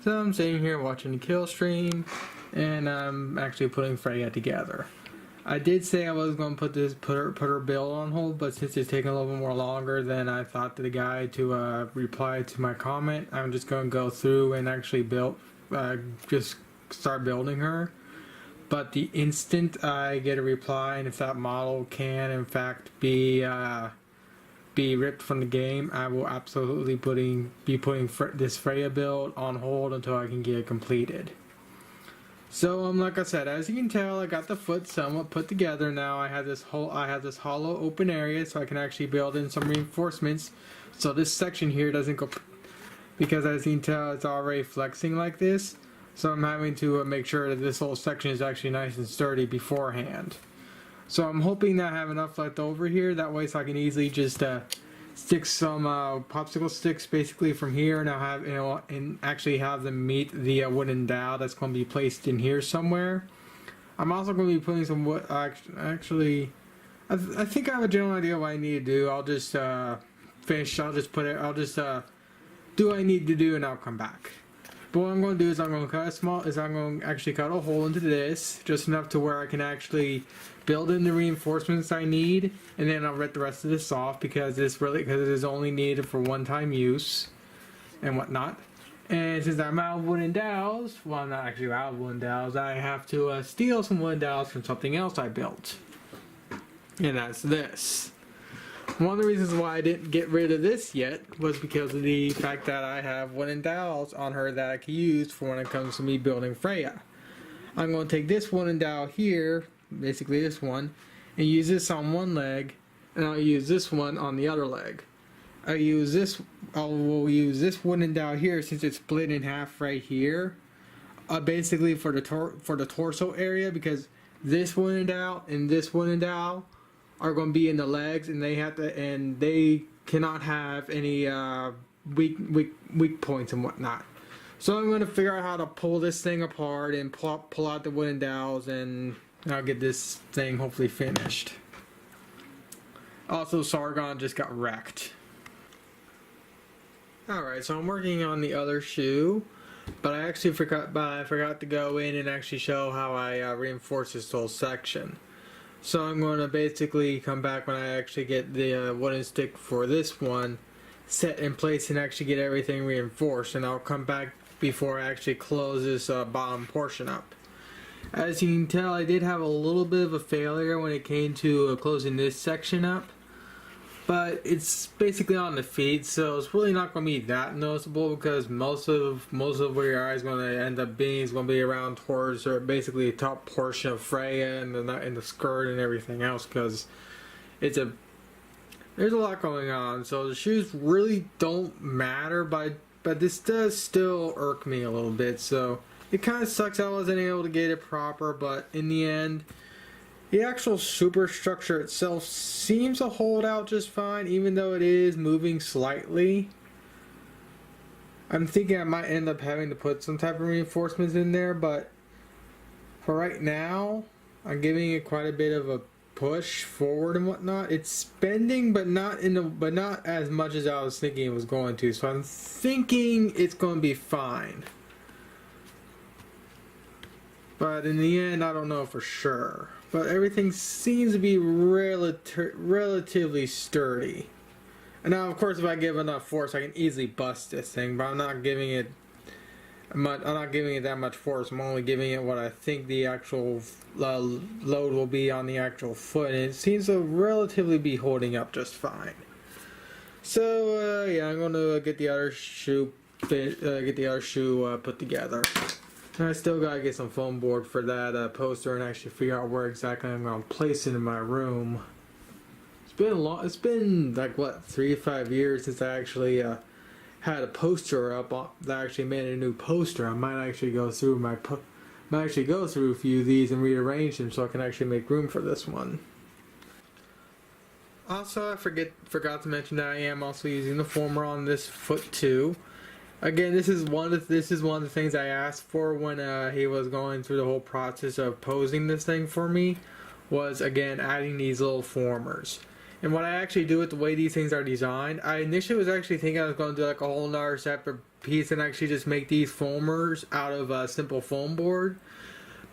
So I'm sitting here watching the kill stream, and I'm actually putting Freyja together. I did say I was going to put her build on hold, but since it's taking a little bit more longer than I thought to the guy to reply to my comment, I'm just going to go through and actually just start building her. But the instant I get a reply, and if that model can in fact be ripped from the game, I will absolutely be putting this Freyja build on hold until I can get it completed. So like I said, as you can tell, I got the foot somewhat put together now. I have this hollow open area, so I can actually build in some reinforcements. So this section here doesn't go, because as you can tell, it's already flexing like this. So I'm having to make sure that this whole section is actually nice and sturdy beforehand. So I'm hoping that I have enough left over here. That way, so I can easily just stick some popsicle sticks basically from here, and I'll have and actually have them meet the wooden dowel that's going to be placed in here somewhere. I'm also going to be putting some wood. Actually, I think I have a general idea what I need to do. I'll just finish. I'll just do what I need to do, and I'll come back. But what I'm going to do is I'm going to actually cut a hole into this, just enough to where I can actually build in the reinforcements I need, and then I'll rip the rest of this off because it is only needed for one-time use and whatnot. And since I'm out of wooden dowels, well, I'm not actually out of wooden dowels, I have to steal some wooden dowels from something else I built, and that's this. One of the reasons why I didn't get rid of this yet was because of the fact that I have wooden dowels on her that I can use for when it comes to me building Freyja. I'm going to take this wooden dowel here, basically this one, and use this on one leg, and I'll use this one on the other leg. I will use this wooden dowel here since it's split in half right here, basically for the torso area, because this wooden dowel and this wooden dowel are going to be in the legs, and they cannot have any weak points and whatnot. So I'm going to figure out how to pull this thing apart and pull out the wooden dowels, and I'll get this thing hopefully finished. Also, Sargon just got wrecked. Alright, so I'm working on the other shoe, but I forgot to go in and actually show how I reinforce this whole section. So I'm going to basically come back when I actually get the wooden stick for this one set in place and actually get everything reinforced, and I'll come back before I actually close this bottom portion up. As you can tell, I did have a little bit of a failure when it came to closing this section up, but it's basically on the feet, so it's really not going to be that noticeable, because most of where your eye is going to end up being is going to be around towards, or basically the top portion of Freyja and the skirt and everything else, because there's a lot going on. So the shoes really don't matter, but this does still irk me a little bit. So it kind of sucks I wasn't able to get it proper, but in the end, the actual superstructure itself seems to hold out just fine, even though it is moving slightly. I'm thinking I might end up having to put some type of reinforcements in there, but for right now, I'm giving it quite a bit of a push forward and whatnot. It's bending, but not as much as I was thinking it was going to. So I'm thinking it's going to be fine. But in the end, I don't know for sure. But everything seems to be relatively sturdy. And now, of course, if I give enough force, I can easily bust this thing. But I'm not giving it that much force. I'm only giving it what I think the actual load will be on the actual foot, and it seems to relatively be holding up just fine. So yeah, I'm going to get the other shoe put together. I still gotta get some foam board for that poster and actually figure out where exactly I'm gonna place it in my room. It's been like what, 3 to 5 years since I actually had a poster up that actually made a new poster. I might actually go through a few of these and rearrange them so I can actually make room for this one. Also, I forgot to mention that I am also using the former on this foot too. Again, this is one of the things I asked for when he was going through the whole process of posing this thing for me, was again adding these little formers. And what I actually do with the way these things are designed, I initially was actually thinking I was going to do like a whole nother separate piece and actually just make these foamers out of a simple foam board,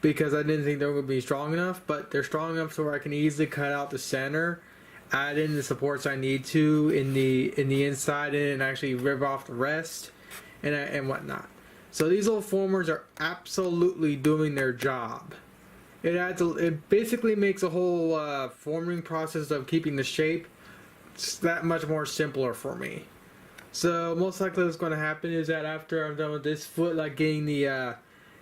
because I didn't think they were going to be strong enough, but they're strong enough so where I can easily cut out the center, add in the supports I need to in the inside, and actually rip off the rest and whatnot. So these little formers are absolutely doing their job. It basically makes a whole forming process of keeping the shape that much more simpler for me. So most likely what's going to happen is that after I'm done with this foot, like getting the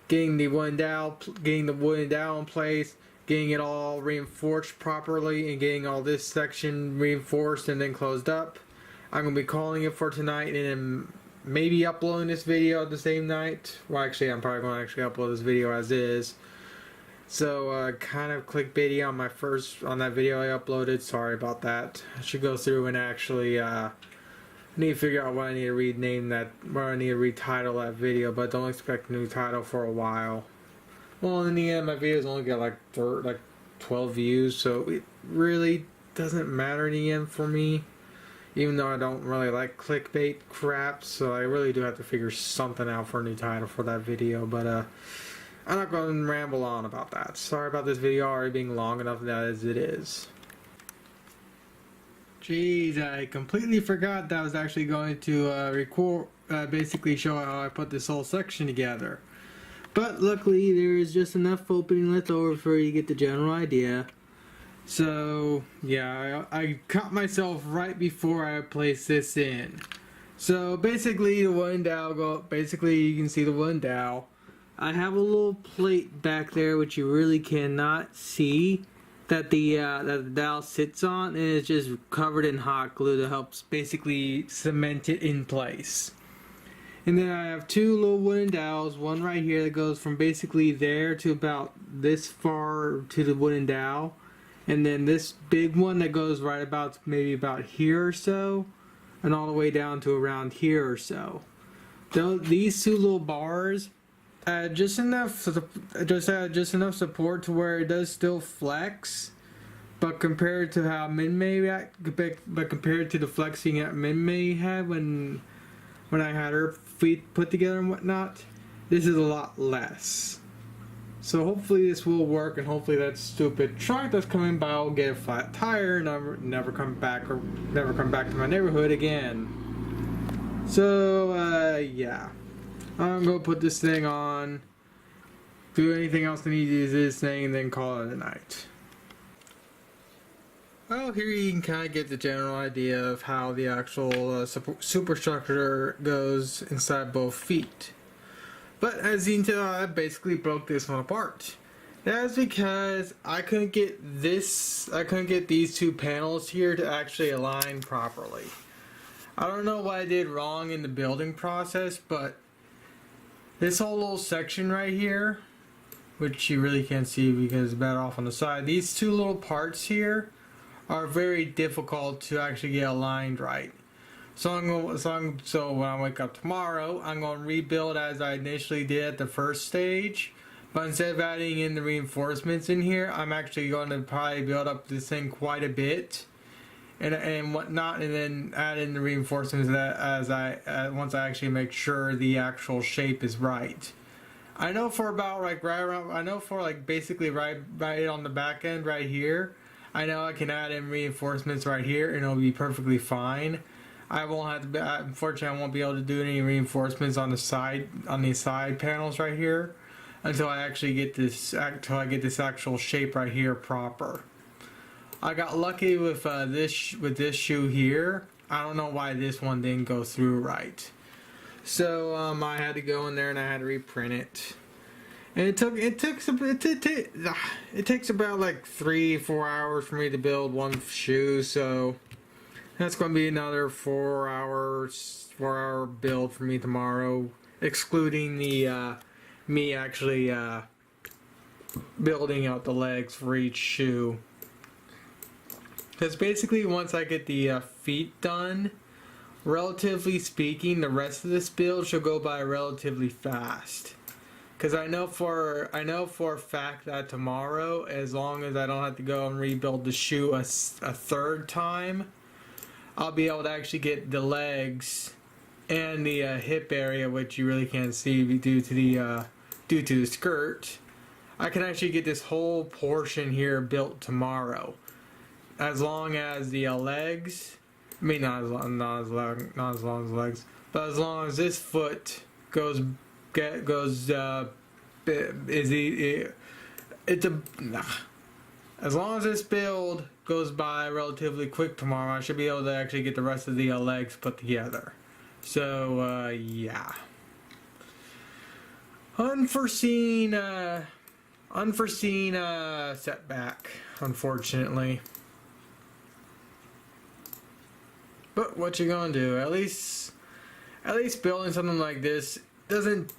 wooden dowel in place, getting it all reinforced properly, and getting all this section reinforced and then closed up, I'm going to be calling it for tonight, and then maybe uploading this video the same night. Well, actually, I'm probably going to actually upload this video as is. So, kind of clickbaity on that video I uploaded. Sorry about that. I should go through and actually need to figure out what I need to rename that, what I need to retitle that video. But don't expect a new title for a while. Well, in the end, my videos only get like 12 views, so it really doesn't matter in the end for me. Even though I don't really like clickbait crap, so I really do have to figure something out for a new title for that video. But I'm not going to ramble on about that. Sorry about this video already being long enough as it is. Jeez, I completely forgot that I was actually going to record, basically show how I put this whole section together. But luckily there is just enough opening left over for you to get the general idea. So yeah, I caught myself right before I placed this in. So basically the wooden dowel basically you can see the wooden dowel. I have a little plate back there which you really cannot see that the dowel sits on, and it's just covered in hot glue that helps basically cement it in place. And then I have two little wooden dowels, one right here that goes from basically there to about this far to the wooden dowel, and then this big one that goes right about maybe about here or so, and all the way down to around here or so. These two little bars just enough support to where it does still flex, but compared to how compared to the flexing that Minmay had when I had her feet put together and whatnot, this is a lot less. So hopefully this will work, and hopefully that stupid truck that's coming by will get a flat tire and never come back to my neighborhood again. So yeah, I'm gonna put this thing on, do anything else I need to use this thing, and then call it a night. Well, here you can kind of get the general idea of how the actual superstructure goes inside both feet. But as you can tell, I basically broke this one apart. That's because I couldn't get these two panels here to actually align properly. I don't know what I did wrong in the building process, but this whole little section right here, which you really can't see because it's better off on the side, these two little parts here are very difficult to actually get aligned right. So when I wake up tomorrow, I'm going to rebuild as I initially did at the first stage. But instead of adding in the reinforcements in here, I'm actually going to probably build up this thing quite a bit and whatnot, and then add in the reinforcements that once I actually make sure the actual shape is right. I know for about basically right on the back end right here, I know I can add in reinforcements right here and it'll be perfectly fine. I won't have to. Unfortunately, I won't be able to do any reinforcements on these side panels right here until I actually get this actual shape right here proper. I got lucky with this shoe here. I don't know why this one didn't go through right. So I had to go in there and I had to reprint it. And it takes about like 3-4 hours for me to build one shoe, so that's going to be another 4 hour build for me tomorrow, excluding the me actually building out the legs for each shoe. Because basically once I get the feet done, relatively speaking, the rest of this build should go by relatively fast. Because I know for a fact that tomorrow, as long as I don't have to go and rebuild the shoe a third time, I'll be able to actually get the legs and the hip area, which you really can't see due to the skirt. I can actually get this whole portion here built tomorrow, as long as the legs. I mean, not as long as legs, but as long as this foot goes. As long as this build goes by relatively quick tomorrow, I should be able to actually get the rest of the legs put together. So yeah, unforeseen setback, unfortunately. But what you gonna do? At least building something like this isn't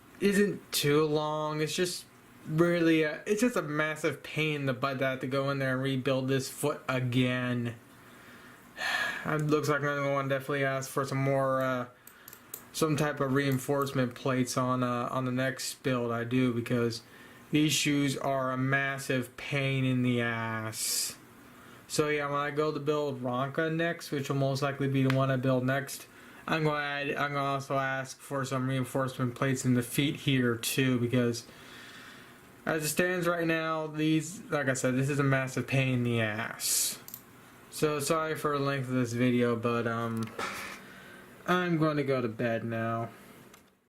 too long. It's just really it's just a massive pain in the butt to have to go in there and rebuild this foot again. It looks like I'm going to definitely ask for some more some type of reinforcement plates on the next build I do, because these shoes are a massive pain in the ass. So yeah, when I go to build Ronka next, which will most likely be the one I build next, I'm gonna also ask for some reinforcement plates in the feet here too, because as it stands right now, these, like I said, this is a massive pain in the ass. So sorry for the length of this video, but I'm going to go to bed now.